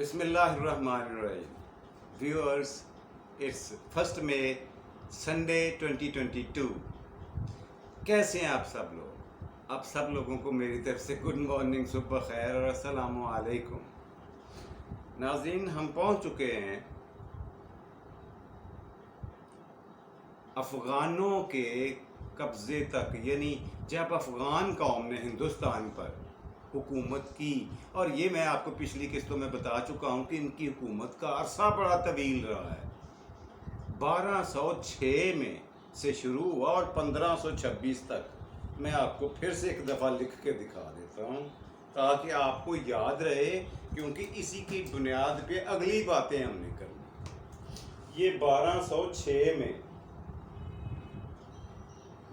بسم اللہ الرحمن الرحیم ویورز، اٹس 1 مئی سنڈے 2022۔ کیسے ہیں آپ سب لوگ؟ آپ سب لوگوں کو میری طرف سے گڈ مارننگ، صبح خیر اور السلام علیکم۔ ناظرین، ہم پہنچ چکے ہیں افغانوں کے قبضے تک، یعنی جب افغان قوم نے ہندوستان پر حکومت کی، اور یہ میں آپ کو پچھلی قسطوں میں بتا چکا ہوں کہ ان کی حکومت کا عرصہ بڑا طویل رہا ہے۔ 1206 میں سے شروع ہوا اور 1526 تک۔ میں آپ کو پھر سے ایک دفعہ لکھ کے دکھا دیتا ہوں تاکہ آپ کو یاد رہے، کیونکہ اسی کی بنیاد پہ اگلی باتیں ہم نے کرنی۔ یہ 1206 میں،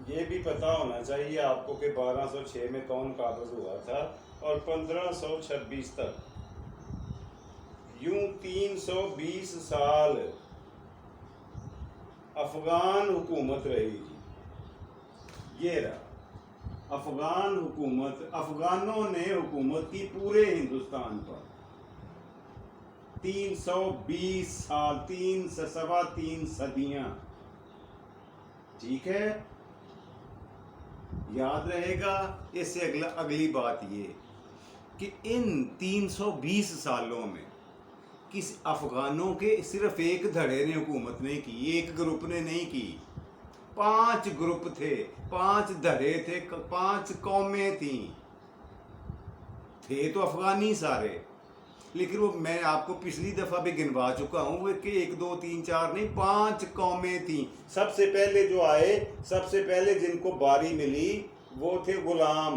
یہ بھی پتہ ہونا چاہیے آپ کو کہ 1206 میں کون قابض ہوا تھا، اور 1526 تک یوں 320 سال افغان حکومت رہی جی۔ یہ رہا افغان حکومت، افغانوں نے حکومت کی پورے ہندوستان پر 320 سال، 3 صدیاں۔ ٹھیک ہے، یاد رہے گا۔ اس سے اگلی بات یہ کہ ان 320 سالوں میں کس افغانوں کے صرف ایک دھڑے نے حکومت نہیں کی، ایک گروپ نے نہیں کی، 5 گروپ تھے، 5 دھڑے تھے، 5 قومیں تھیں، تھے تو افغانی سارے، لیکن وہ میں آپ کو پچھلی دفعہ بھی گنوا چکا ہوں وہ کہ 1 2 3 4 نہیں، 5 قومیں تھیں۔ سب سے پہلے جو آئے، سب سے پہلے جن کو باری ملی وہ تھے غلام۔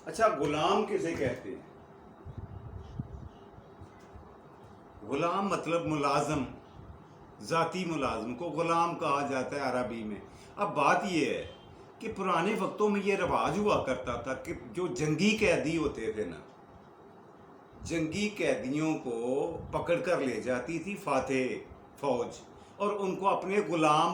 اچھا، غلام کسے کہتے ہیں؟ غلام مطلب ملازم، ذاتی ملازم کو غلام کہا جاتا ہے عربی میں۔ اب بات یہ ہے کہ پرانے وقتوں میں یہ رواج ہوا کرتا تھا کہ جو جنگی قیدی ہوتے تھے نا، جنگی قیدیوں کو پکڑ کر لے جاتی تھی فاتح فوج، اور ان کو اپنے غلام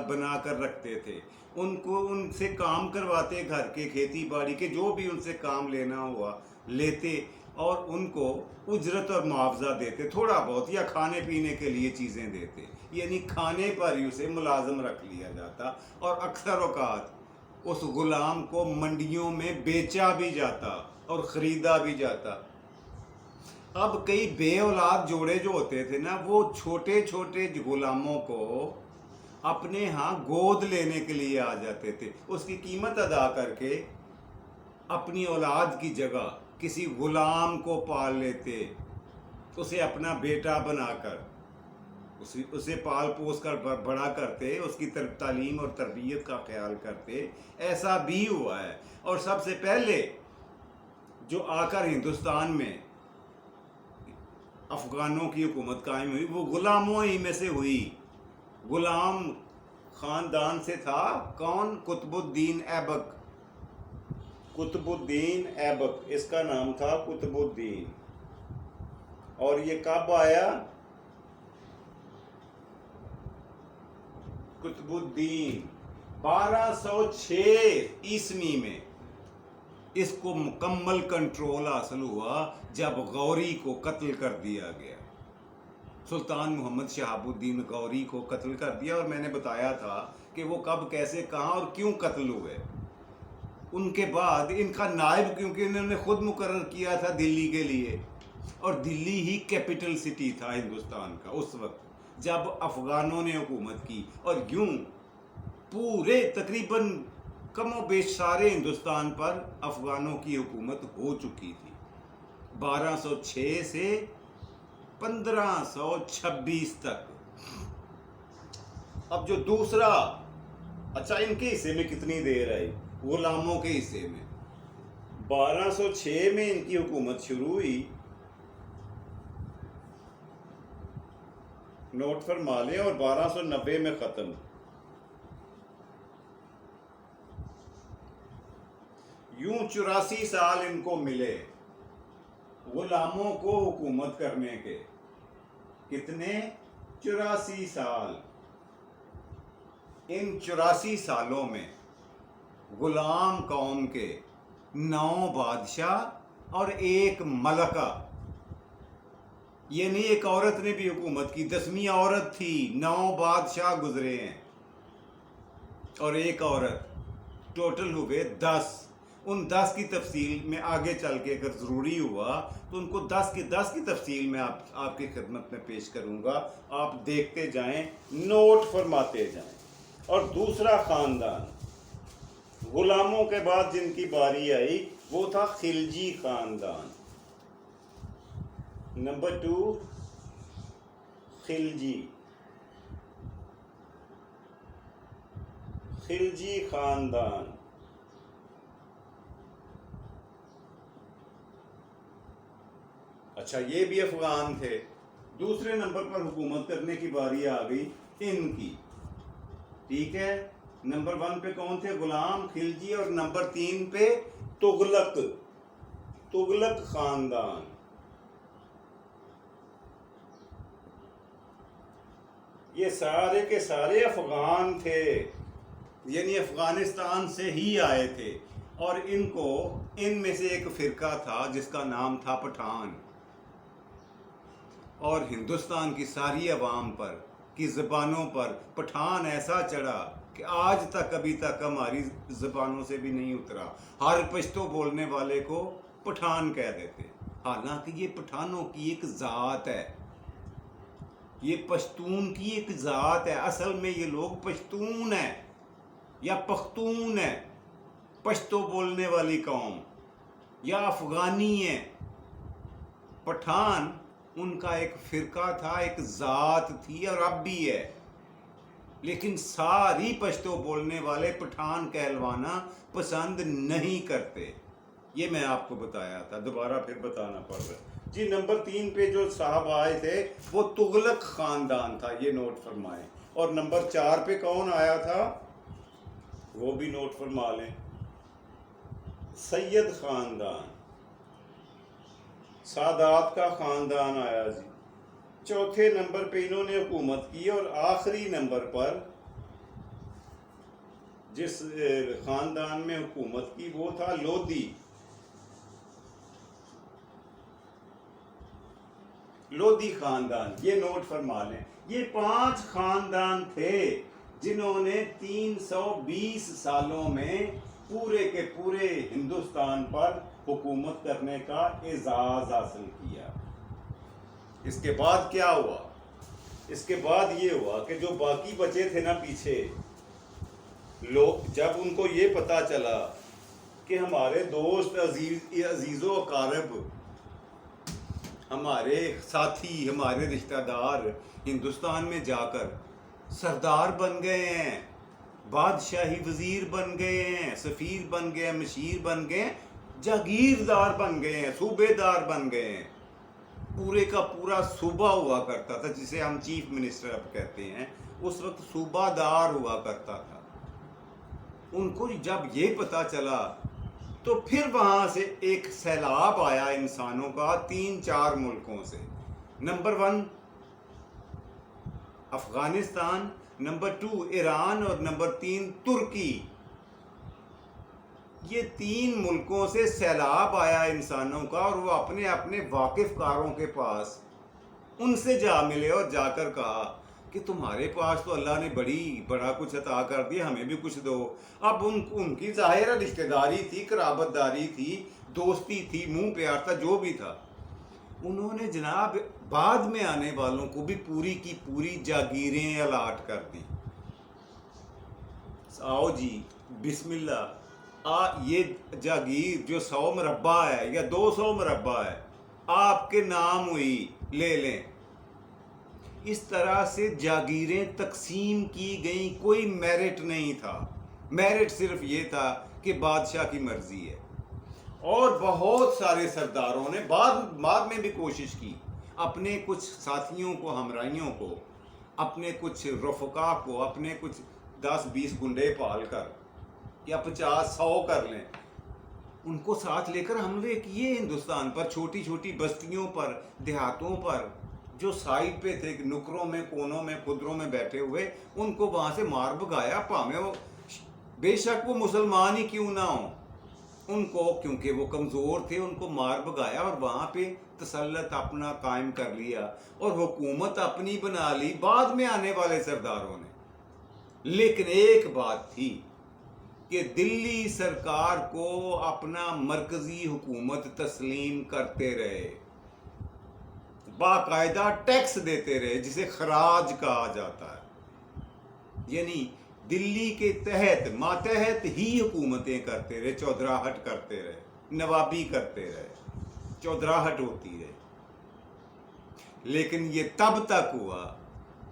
بنا کر رکھتے تھے۔ ان سے کام کرواتے، گھر کے کھیتی باڑی کے جو بھی ان سے کام لینا ہوا لیتے، اور ان کو اجرت اور معاوضہ دیتے، تھوڑا بہت، یا کھانے پینے کے لیے چیزیں دیتے، یعنی کھانے پر ہی اسے ملازم رکھ لیا جاتا، اور اکثر اوقات اس غلام کو منڈیوں میں بیچا بھی جاتا اور خریدا بھی جاتا۔ اب کئی بے اولاد جوڑے جو ہوتے تھے نا، وہ چھوٹے چھوٹے غلاموں کو اپنے ہاں گود لینے کے لیے آ جاتے تھے، اس کی قیمت ادا کر کے اپنی اولاد کی جگہ کسی غلام کو پال لیتے، اسے اپنا بیٹا بنا کر اسے پال پوس کر بڑا کرتے، اس کی تعلیم اور تربیت کا خیال کرتے۔ ایسا بھی ہوا ہے، اور سب سے پہلے جو آ کر ہندوستان میں افغانوں کی حکومت قائم ہوئی وہ غلاموں ہی میں سے ہوئی۔ غلام خاندان سے تھا کون؟ قطب الدین ایبک۔ قطب الدین ایبک، اس کا نام تھا قطب الدین۔ اور یہ کب آیا؟ قطب الدین 1206 عیسوی میں اس کو مکمل کنٹرول حاصل ہوا جب غوری کو قتل کر دیا گیا۔ سلطان محمد شہاب الدین غوری کو قتل کر دیا، اور میں نے بتایا تھا کہ وہ کب، کیسے، کہاں اور کیوں قتل ہوئے۔ ان کے بعد ان کا نائب، کیونکہ انہوں نے خود مقرر کیا تھا دلی کے لیے، اور دلی ہی کیپٹل سٹی تھا ہندوستان کا اس وقت جب افغانوں نے حکومت کی، اور یوں پورے تقریباً کم و بیش سارے ہندوستان پر افغانوں کی حکومت ہو چکی تھی 1206 سے 1526 تک۔ اب جو دوسرا، اچھا ان کے حصے میں کتنی دیر آئی؟ غلاموں کے حصے میں 1206 میں ان کی حکومت شروع ہوئی، نوٹ فرما لیں، اور 1290 میں ختم۔ یوں 84 سال ان کو ملے غلاموں کو حکومت کرنے کے۔ کتنے؟ 84 سال۔ ان 84 سالوں میں غلام قوم کے 9 بادشاہ اور ایک ملکہ، یہ نہیں ایک عورت نے بھی حکومت کی، 10ویں عورت تھی، 9 بادشاہ گزرے ہیں اور ایک عورت، ٹوٹل ہوئے 10۔ ان 10 کی تفصیل میں آگے چل کے اگر ضروری ہوا تو ان کو 10 کی تفصیل میں آپ کی خدمت میں پیش کروں گا، آپ دیکھتے جائیں، نوٹ فرماتے جائیں۔ اور دوسرا خاندان غلاموں کے بعد جن کی باری آئی وہ تھا خلجی خاندان۔ نمبر 2 خلجی خاندان۔ اچھا، یہ بھی افغان تھے۔ دوسرے نمبر پر حکومت کرنے کی باری آ گئی ان کی، ٹھیک ہے۔ نمبر 1 پہ کون تھے؟ غلام، خلجی، اور نمبر 3 پہ تغلق خاندان۔ یہ سارے کے سارے افغان تھے، یعنی افغانستان سے ہی آئے تھے، اور ان میں سے ایک فرقہ تھا جس کا نام تھا پٹھان، اور ہندوستان کی ساری عوام پر کی زبانوں پر پٹھان ایسا چڑھا کہ آج تک ابھی تک ہماری زبانوں سے بھی نہیں اترا۔ ہر پشتو بولنے والے کو پٹھان کہہ دیتے، حالانکہ یہ پٹھانوں کی ایک ذات ہے، یہ پشتون کی ایک ذات ہے۔ اصل میں یہ لوگ پشتون ہیں یا پختون ہیں، پشتو بولنے والی قوم، یا افغانی ہیں۔ پٹھان ان کا ایک فرقہ تھا، ایک ذات تھی، اور اب بھی ہے، لیکن ساری پشتو بولنے والے پٹھان کہلوانا پسند نہیں کرتے۔ یہ میں آپ کو بتایا تھا، دوبارہ پھر بتانا پڑ رہا جی۔ نمبر 3 پہ جو صاحب آئے تھے وہ تغلق خاندان تھا، یہ نوٹ فرمائیں۔ اور نمبر 4 پہ کون آیا تھا وہ بھی نوٹ فرما لیں، سید خاندان، سادات کا خاندان آیا جی۔ چوتھے نمبر پہ انہوں نے حکومت کی، اور آخری نمبر پر جس خاندان میں حکومت کی وہ تھا لودھی خاندان۔ یہ نوٹ فرما لیں، یہ 5 خاندان تھے جنہوں نے 320 سالوں میں پورے کے پورے ہندوستان پر حکومت کرنے کا اعزاز حاصل کیا۔ اس کے بعد کیا ہوا؟ اس کے بعد یہ ہوا کہ جو باقی بچے تھے نا پیچھے لوگ، جب ان کو یہ پتا چلا کہ ہمارے دوست عزیز و اقارب، ہمارے ساتھی، ہمارے رشتہ دار ہندوستان میں جا کر سردار بن گئے ہیں، بادشاہی وزیر بن گئے ہیں، سفیر بن گئے ہیں، مشیر بن گئے ہیں، جاگیردار بن گئے ہیں، صوبے دار بن گئے ہیں، پورے کا پورا صوبہ ہوا کرتا تھا جسے ہم چیف منسٹر اب کہتے ہیں، اس وقت صوبہ دار ہوا کرتا تھا۔ ان کو جب یہ پتا چلا تو پھر وہاں سے ایک سیلاب آیا انسانوں کا 3-4 ملکوں سے۔ نمبر 1 افغانستان، نمبر 2 ایران، اور نمبر 3 ترکی۔ یہ 3 ملکوں سے سیلاب آیا انسانوں کا، اور وہ اپنے اپنے واقف کاروں کے پاس ان سے جا ملے اور جا کر کہا کہ تمہارے پاس تو اللہ نے بڑا کچھ عطا کر دیا، ہمیں بھی کچھ دو۔ اب ان کی ظاہر رشتہ داری تھی، قرابت داری تھی، دوستی تھی، منہ پیار تھا، جو بھی تھا۔ انہوں نے جناب بعد میں آنے والوں کو بھی پوری کی پوری جاگیریں الاٹ کر دی۔ آؤ جی بسم اللہ، یہ جاگیر جو 100 مربع ہے یا 200 مربع ہے آپ کے نام ہوئی، لے لیں۔ اس طرح سے جاگیریں تقسیم کی گئیں، کوئی میرٹ نہیں تھا، میرٹ صرف یہ تھا کہ بادشاہ کی مرضی ہے۔ اور بہت سارے سرداروں نے بعد میں بھی کوشش کی، اپنے کچھ ساتھیوں کو، ہمراہیوں کو، اپنے کچھ رفقا کو، اپنے کچھ 10-20 گنڈے پال کر یا 50-100 کر لیں، ان کو ساتھ لے کر حملے کیے ہندوستان پر، چھوٹی چھوٹی بستیوں پر، دیہاتوں پر، جو سائڈ پہ تھے، نکروں میں، کونوں میں، خدروں میں بیٹھے ہوئے، ان کو وہاں سے مار بھگایا۔ بے شک وہ مسلمان ہی کیوں نہ ہوں، ان کو کیونکہ وہ کمزور تھے ان کو مار بھگایا اور وہاں پہ تسلط اپنا قائم کر لیا اور حکومت اپنی بنا لی بعد میں آنے والے سرداروں نے. لیکن ایک بات تھی کہ دلی سرکار کو اپنا مرکزی حکومت تسلیم کرتے رہے, باقاعدہ ٹیکس دیتے رہے جسے خراج کہا جاتا ہے, یعنی دلی کے تحت ماتحت ہی حکومتیں کرتے رہے, چودراہٹ کرتے رہے, نوابی کرتے رہے, چودراہٹ ہوتی رہے. لیکن یہ تب تک ہوا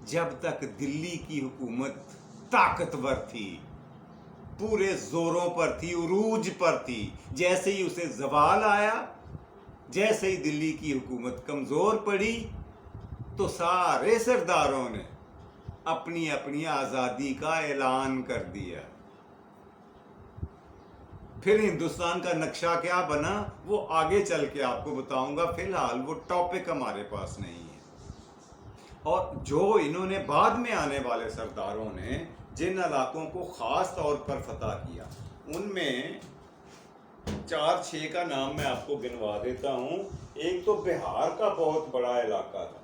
جب تک دلی کی حکومت طاقتور تھی, پورے زوروں پر تھی, عروج پر تھی. جیسے ہی اسے زوال آیا, جیسے ہی دلی کی حکومت کمزور پڑی, تو سارے سرداروں نے اپنی اپنی آزادی کا اعلان کر دیا. پھر ہندوستان کا نقشہ کیا بنا وہ آگے چل کے آپ کو بتاؤں گا, فی الحال وہ ٹاپک ہمارے پاس نہیں ہے. اور جو انہوں نے بعد میں آنے والے سرداروں نے جن علاقوں کو خاص طور پر فتح کیا, ان میں 4-6 کا نام میں آپ کو گنوا دیتا ہوں. ایک تو بہار کا بہت بڑا علاقہ تھا,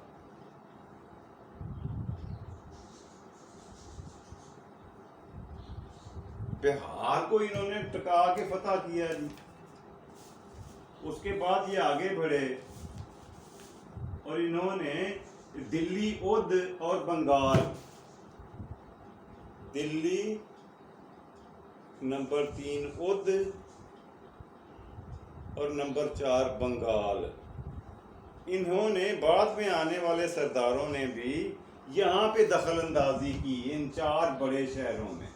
بہار کو انہوں نے ٹکا کے فتح کیا جی. اس کے بعد یہ آگے بڑھے اور انہوں نے دلی, اودھ اور بنگال, دلی نمبر 3 اودھ اور نمبر 4 بنگال, انہوں نے بعد میں آنے والے سرداروں نے بھی یہاں پہ دخل اندازی کی ان 4 بڑے شہروں میں,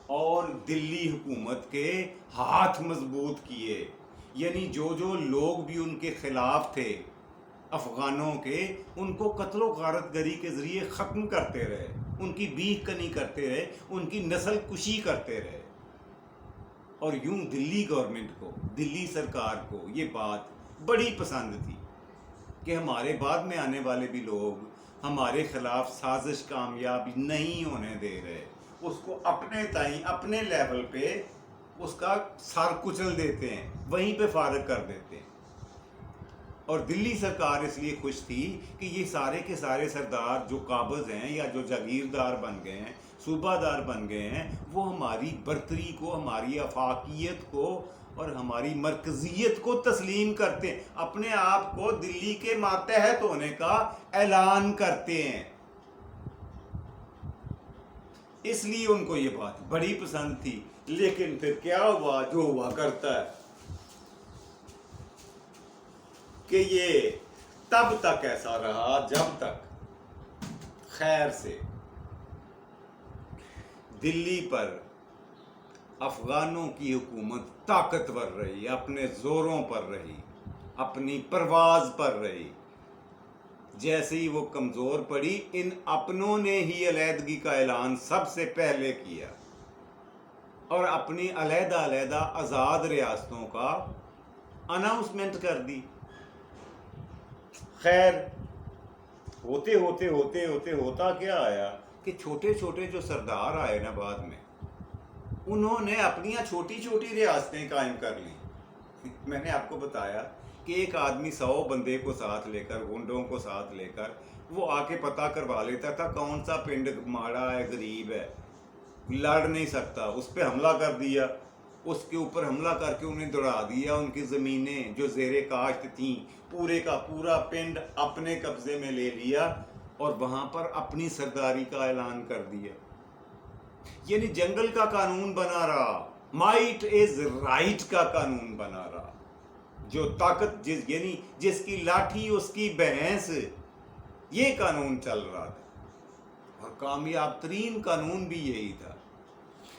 اور دلی حکومت کے ہاتھ مضبوط کیے. یعنی جو جو لوگ بھی ان کے خلاف تھے افغانوں کے, ان کو قتل و غارت گری کے ذریعے ختم کرتے رہے, ان کی بیخ کنی کرتے رہے, ان کی نسل کشی کرتے رہے. اور یوں دلی گورنمنٹ کو, دلی سرکار کو یہ بات بڑی پسند تھی کہ ہمارے بعد میں آنے والے بھی لوگ ہمارے خلاف سازش کامیاب نہیں ہونے دے رہے, اس کو اپنے تائیں اپنے لیول پہ اس کا سر کچل دیتے ہیں, وہیں پہ فارغ کر دیتے ہیں. اور دلی سرکار اس لیے خوش تھی کہ یہ سارے کے سارے سردار جو قابض ہیں یا جو جاگیردار بن گئے ہیں, صوبہ دار بن گئے ہیں, وہ ہماری برتری کو, ہماری آفاقیت کو اور ہماری مرکزیت کو تسلیم کرتے ہیں, اپنے آپ کو دلی کے ماتحت ہونے کا اعلان کرتے ہیں. اس لیے ان کو یہ بات بڑی پسند تھی. لیکن پھر کیا ہوا جو ہوا کرتا ہے کہ یہ تب تک ایسا رہا جب تک خیر سے دلی پر افغانوں کی حکومت طاقتور رہی, اپنے زوروں پر رہی, اپنی پرواز پر رہی. جیسے ہی وہ کمزور پڑی, ان اپنوں نے ہی علیحدگی کا اعلان سب سے پہلے کیا اور اپنی علیحدہ علیحدہ آزاد ریاستوں کا اناؤنسمنٹ کر دی. خیر ہوتے ہوتے ہوتے ہوتے ہوتا کیا آیا کہ چھوٹے چھوٹے جو سردار آئے نا بعد میں, انہوں نے اپنی چھوٹی چھوٹی ریاستیں قائم کر لی. میں نے آپ کو بتایا کہ ایک آدمی 100 بندے کو ساتھ لے کر, گنڈوں کو ساتھ لے کر وہ آ کے پتہ کروا لیتا تھا کون سا پنڈ ماڑا ہے, غریب ہے, لڑ نہیں سکتا, اس پہ حملہ کر دیا, اس کے اوپر حملہ کر کے انہیں دوڑا دیا, ان کی زمینیں جو زیر کاشت تھیں پورے کا پورا پنڈ اپنے قبضے میں لے لیا اور وہاں پر اپنی سرداری کا اعلان کر دیا. یعنی جنگل کا قانون بنا رہا, مائٹ از رائٹ کا قانون بنا رہا, جو طاقت یعنی جس کی لاٹھی اس کی بھینس, یہ قانون چل رہا تھا. اور کامیاب ترین قانون بھی یہی تھا.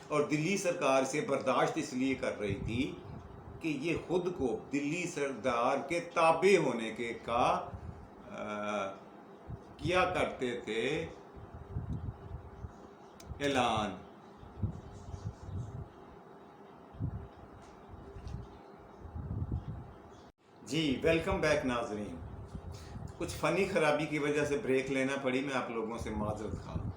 اور دلی سرکار سے برداشت اس لیے کر رہی تھی کہ یہ خود کو دلی سردار کے تابع ہونے کے کا کیا کرتے تھے اعلان. جی ویلکم بیک ناظرین. کچھ فنی خرابی کی وجہ سے بریک لینا پڑی, میں آپ لوگوں سے معذرت خواہ.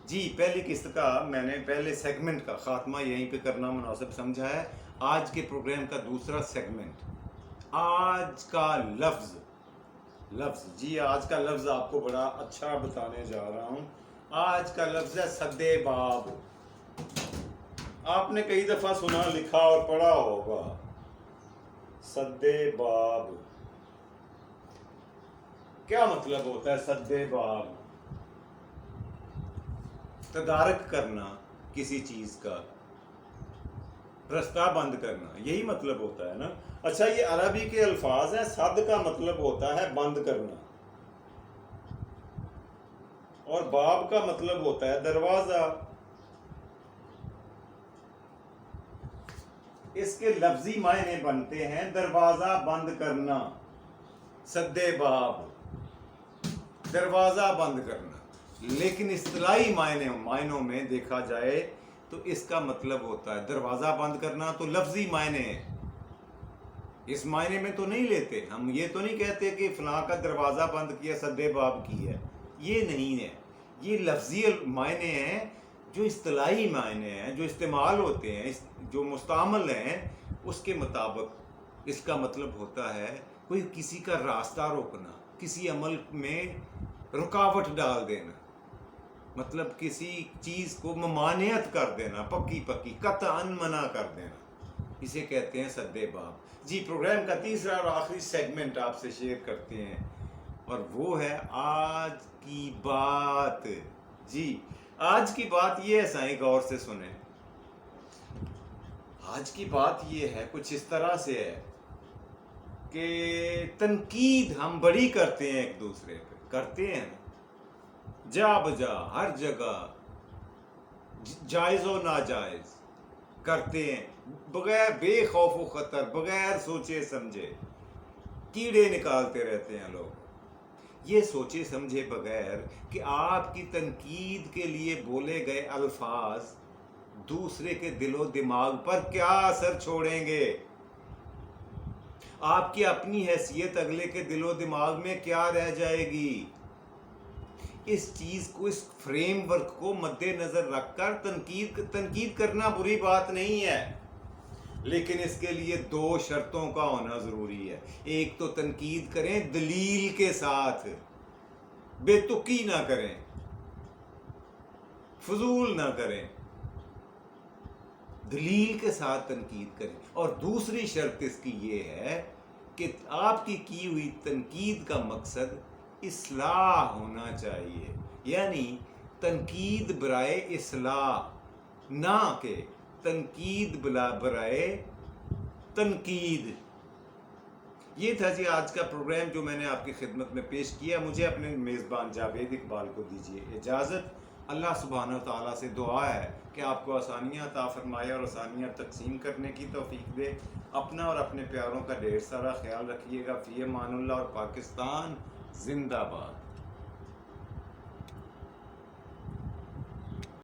جی پہلی قسط کا میں نے پہلے سیگمنٹ کا خاتمہ یہیں پہ کرنا مناسب سمجھا ہے. آج کے پروگرام کا دوسرا سیگمنٹ آج کا لفظ. جی آج کا لفظ آپ کو بڑا اچھا بتانے جا رہا ہوں. آج کا لفظ ہے سد باب. آپ نے کئی دفعہ سنا لکھا اور پڑھا ہوگا سد باب. کیا مطلب ہوتا ہے سد باب؟ تدارک کرنا کسی چیز کا، رستہ بند کرنا، یہی مطلب ہوتا ہے نا. اچھا یہ عربی کے الفاظ ہیں. سد کا مطلب ہوتا ہے بند کرنا اور باب کا مطلب ہوتا ہے دروازہ. اس کے لفظی معنی بنتے ہیں دروازہ بند کرنا. سد باب دروازہ بند کرنا. لیکن اصطلاحی معنوں میں دیکھا جائے تو اس کا مطلب ہوتا ہے دروازہ بند کرنا. تو لفظی معنی ہے، اس معنی میں تو نہیں لیتے ہم. یہ تو نہیں کہتے کہ فلاں کا دروازہ بند کیا سد باب کی ہے، یہ نہیں ہے. یہ لفظی معنی ہیں جو اصطلاحی معنی ہیں، جو استعمال ہوتے ہیں، جو مستعمل ہیں. اس کے مطابق اس کا مطلب ہوتا ہے کوئی کسی کا راستہ روکنا، کسی عمل میں رکاوٹ ڈال دینا، مطلب کسی چیز کو ممانعت کر دینا، پکی قطعاً منع کر دینا. اسے کہتے ہیں سد باب. جی پروگرام کا تیسرا اور آخری سیگمنٹ آپ سے شیئر کرتے ہیں اور وہ ہے آج کی بات. جی آج کی بات یہ ہے، سائیں غور سے سنیں. آج کی بات یہ ہے کچھ اس طرح سے ہے کہ تنقید ہم بڑی کرتے ہیں، ایک دوسرے پہ کرتے ہیں جا بجا ہر جگہ، جائز و ناجائز کرتے ہیں، بغیر بے خوف و خطر، بغیر سوچے سمجھے کیڑے نکالتے رہتے ہیں لوگ. یہ سوچے سمجھے بغیر کہ آپ کی تنقید کے لیے بولے گئے الفاظ دوسرے کے دل و دماغ پر کیا اثر چھوڑیں گے، آپ کی اپنی حیثیت اگلے کے دل و دماغ میں کیا رہ جائے گی. اس چیز کو، اس فریم ورک کو مد نظر رکھ کر تنقید کرنا بری بات نہیں ہے، لیکن اس کے لیے 2 شرطوں کا ہونا ضروری ہے. ایک تو تنقید کریں دلیل کے ساتھ، بے تکی نہ کریں، فضول نہ کریں، دلیل کے ساتھ تنقید کریں. اور دوسری شرط اس کی یہ ہے کہ آپ کی ہوئی تنقید کا مقصد اصلاح ہونا چاہیے، یعنی تنقید برائے اصلاح، نہ کہ تنقید برائے تنقید. یہ تھا جی آج کا پروگرام جو میں نے آپ کی خدمت میں پیش کیا. مجھے اپنے میزبان جاوید اقبال کو دیجیے اجازت. اللہ سبحانہ و تعالیٰ سے دعا ہے کہ آپ کو آسانیاں عطا فرمائے اور آسانیاں تقسیم کرنے کی توفیق دے. اپنا اور اپنے پیاروں کا ڈھیر سارا خیال رکھیے گا. فی امان اللہ. اور پاکستان زندہ باد.